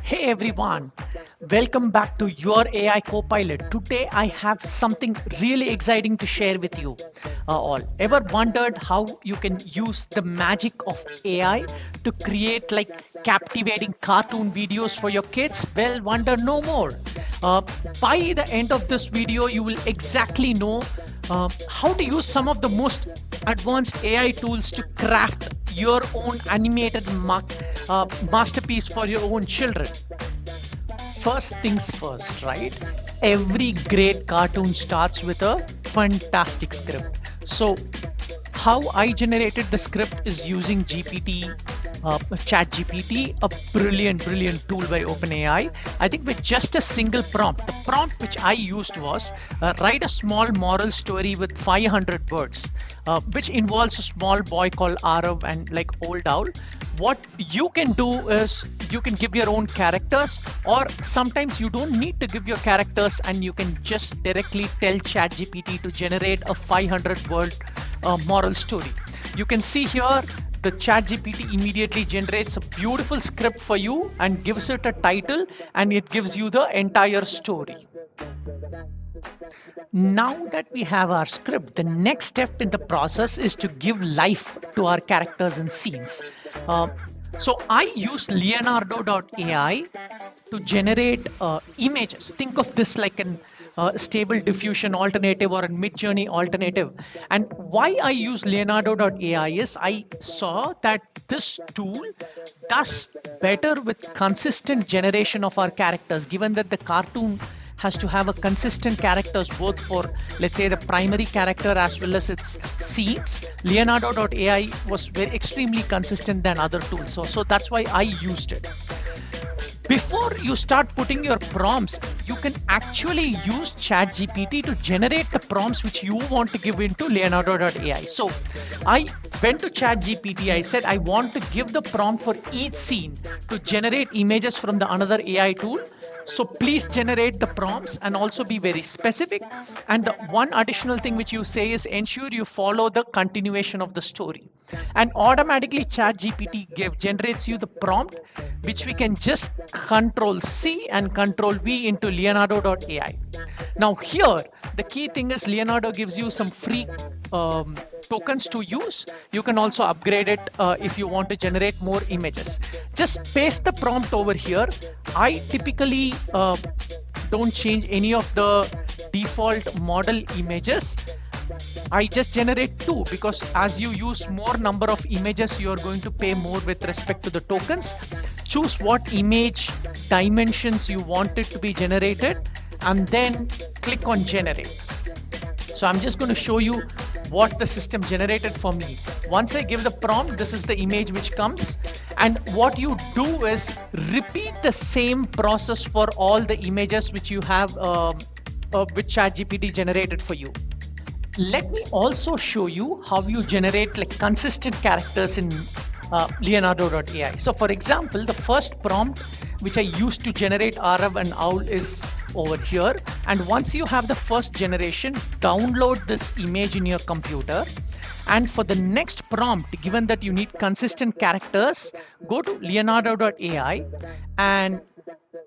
Hey everyone, welcome back to your AI Copilot. Today I have something really exciting to share with you all. Ever wondered how you can use the magic of AI to create like captivating cartoon videos for your kids? Well, wonder no more. Uh, by the end of this video, you will exactly know how to use some of the most advanced AI tools to craft your own animated masterpiece for your own children. First things first, right? Every great cartoon starts with a fantastic script. So, how I generated the script is using ChatGPT, a brilliant tool by OpenAI. I think with just a single prompt, the prompt which I used was write a small moral story with 500 words, which involves a small boy called Arav and like Old Owl. What you can do is you can give your own characters, or sometimes you don't need to give your characters and you can just directly tell ChatGPT to generate a 500 word moral story. You can see here the ChatGPT immediately generates a beautiful script for you and gives it a title, and it gives you the entire story. Now that we have our script, the next step in the process is to give life to our characters and scenes. Uh, so I use leonardo.ai to generate images. Think of this like an stable diffusion alternative or a mid-journey alternative. And why I use leonardo.ai is I saw that this tool does better with consistent generation of our characters, given that the cartoon has to have a consistent characters both for, let's say, the primary character as well as its scenes. Leonardo.ai was very extremely consistent than other tools. So that's why I used it. Before you start putting your prompts, you can actually use ChatGPT to generate the prompts which you want to give into Leonardo.ai. So I went to ChatGPT. I said, I want to give the prompt for each scene to generate images from the another AI tool. So please generate the prompts and also be very specific. And the one additional thing which you say is ensure you follow the continuation of the story. And automatically ChatGPT generates you the prompt, which we can just Control C and Control V into Leonardo.ai. Now here, the key thing is Leonardo gives you some free tokens to use. You can also upgrade it if you want to generate more images. Just paste the prompt over here. I typically don't change any of the default model images. I just generate two, because as you use more number of images, you are going to pay more with respect to the tokens. Choose what image dimensions you want it to be generated and then click on generate. So I'm just going to show you what the system generated for me. Once I give the prompt, this is the image which comes. And what you do is repeat the same process for all the images which you have which ChatGPT generated for you. Let me also show you how you generate like consistent characters in Leonardo.ai. So for example, the first prompt which I used to generate Arav and Owl is over here. And once you have the first generation, download this image in your computer. And for the next prompt, given that you need consistent characters, go to leonardo.ai, and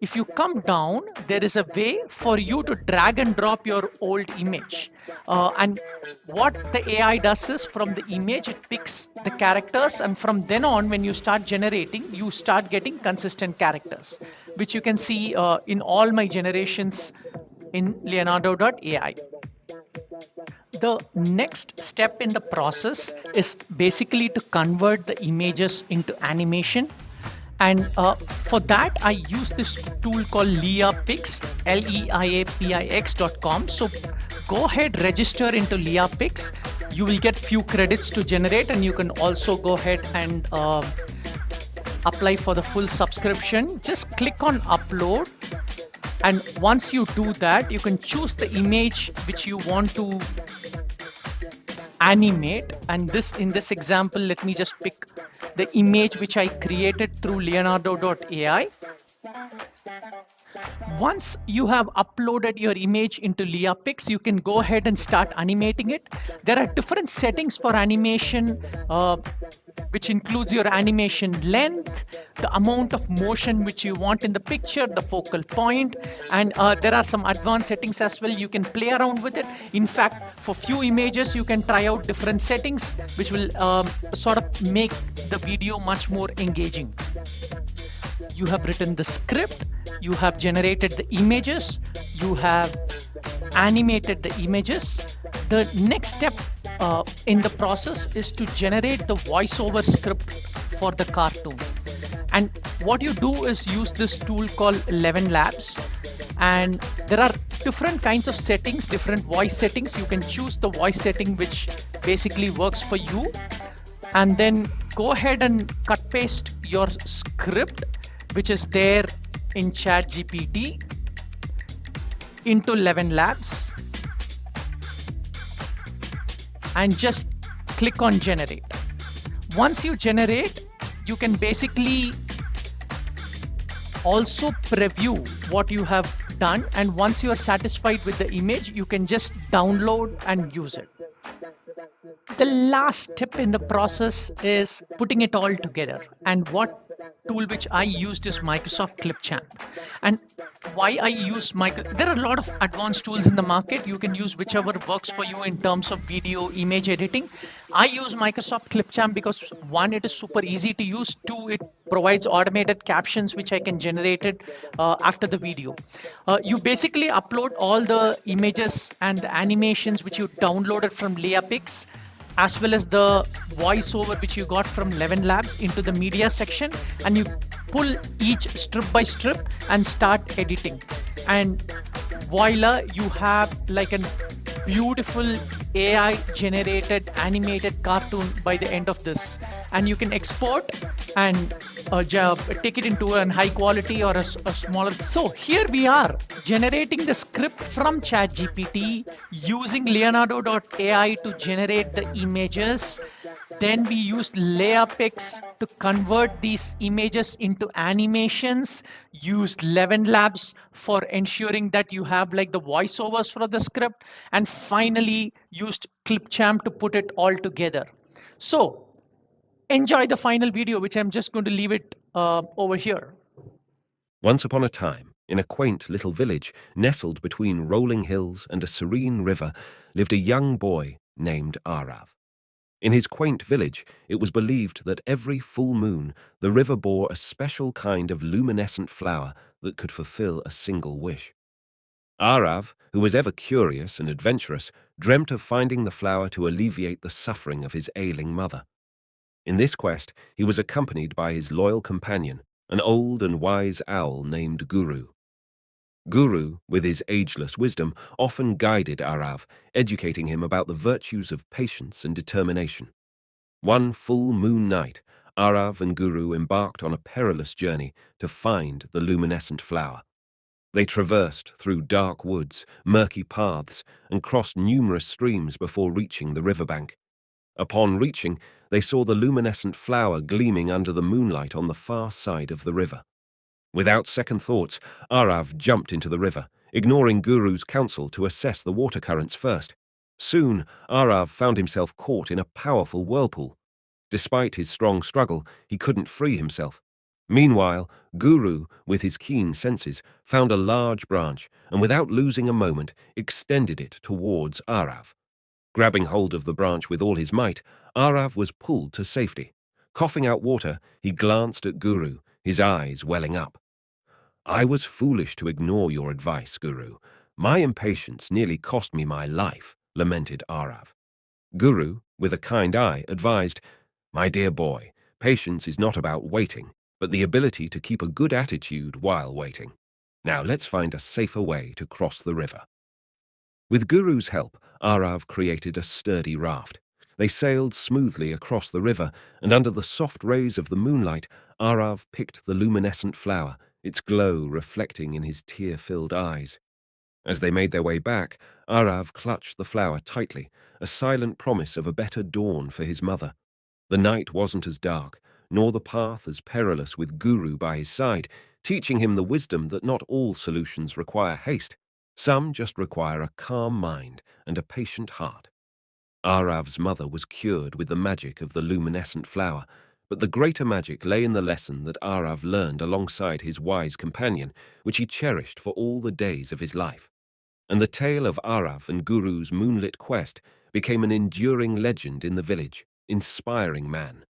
if you come down, there is a way for you to drag and drop your old image. And what the AI does is from the image, it picks the characters. And from then on, when you start generating, you start getting consistent characters, which you can see in all my generations in leonardo.ai. The next step in the process is basically to convert the images into animation. And for that, I use this tool called Leiapix, Leiapix.com. So go ahead, register into Leiapix. You will get few credits to generate, and you can also go ahead and apply for the full subscription. Just click on upload. And once you do that, you can choose the image which you want to animate. And this, in this example, let me just pick the image which I created through leonardo.ai. Once you have uploaded your image into Leiapix, you can go ahead and start animating it. There are different settings for animation. which includes your animation length, the amount of motion which you want in the picture, the focal point, and there are some advanced settings as well. You can play around with it. In fact, for few images, you can try out different settings, which will sort of make the video much more engaging. You have written the script, you have generated the images, you have animated the images. The next step in the process is to generate the voiceover script for the cartoon. And what you do is use this tool called ElevenLabs. And there are different kinds of settings, different voice settings. You can choose the voice setting which basically works for you. And then go ahead and cut paste your script, which is there in ChatGPT, into ElevenLabs, and just click on generate. Once you generate, you can basically also preview what you have done, and once you are satisfied with the image, you can just download and use it. The last step in the process is putting it all together, and what tool which I used is Microsoft Clipchamp. And why I use there are a lot of advanced tools in the market. You can use whichever works for you in terms of video, image editing. I use Microsoft Clipchamp because one, it is super easy to use. Two, it provides automated captions which I can generate it after the video. You basically upload all the images and the animations which you downloaded from Leiapix, as well as the voiceover which you got from ElevenLabs into the media section, and you pull each strip by strip and start editing. And voila, you have like a beautiful AI generated animated cartoon by the end of this. And you can export and take it into a high quality or a smaller. So here we are generating the script from ChatGPT using leonardo.ai to generate the images. Then we used Leiapix to convert these images into animations, used ElevenLabs for ensuring that you have like the voiceovers for the script, and finally used Clipchamp to put it all together. So enjoy the final video, which I'm just going to leave it over here. Once upon a time, in a quaint little village nestled between rolling hills and a serene river, lived a young boy named Arav. In his quaint village, it was believed that every full moon the river bore a special kind of luminescent flower that could fulfill a single wish. Arav, who was ever curious and adventurous, dreamt of finding the flower to alleviate the suffering of his ailing mother. In this quest, he was accompanied by his loyal companion, an old and wise owl named Guru. Guru, with his ageless wisdom, often guided Arav, educating him about the virtues of patience and determination. One full moon night, Arav and Guru embarked on a perilous journey to find the luminescent flower. They traversed through dark woods, murky paths, and crossed numerous streams before reaching the riverbank. Upon reaching, they saw the luminescent flower gleaming under the moonlight on the far side of the river. Without second thoughts, Arav jumped into the river, ignoring Guru's counsel to assess the water currents first. Soon, Arav found himself caught in a powerful whirlpool. Despite his strong struggle, he couldn't free himself. Meanwhile, Guru, with his keen senses, found a large branch and without losing a moment, extended it towards Arav. Grabbing hold of the branch with all his might, Arav was pulled to safety. Coughing out water, he glanced at Guru, his eyes welling up. "I was foolish to ignore your advice, Guru. My impatience nearly cost me my life," lamented Arav. Guru, with a kind eye, advised, "My dear boy, patience is not about waiting, but the ability to keep a good attitude while waiting. Now let's find a safer way to cross the river." With Guru's help, Arav created a sturdy raft. They sailed smoothly across the river, and under the soft rays of the moonlight, Arav picked the luminescent flower, its glow reflecting in his tear-filled eyes. As they made their way back, Arav clutched the flower tightly, a silent promise of a better dawn for his mother. The night wasn't as dark, nor the path as perilous with Guru by his side, teaching him the wisdom that not all solutions require haste. Some just require a calm mind and a patient heart. Arav's mother was cured with the magic of the luminescent flower, but the greater magic lay in the lesson that Arav learned alongside his wise companion, which he cherished for all the days of his life. And the tale of Arav and Guru's moonlit quest became an enduring legend in the village, inspiring man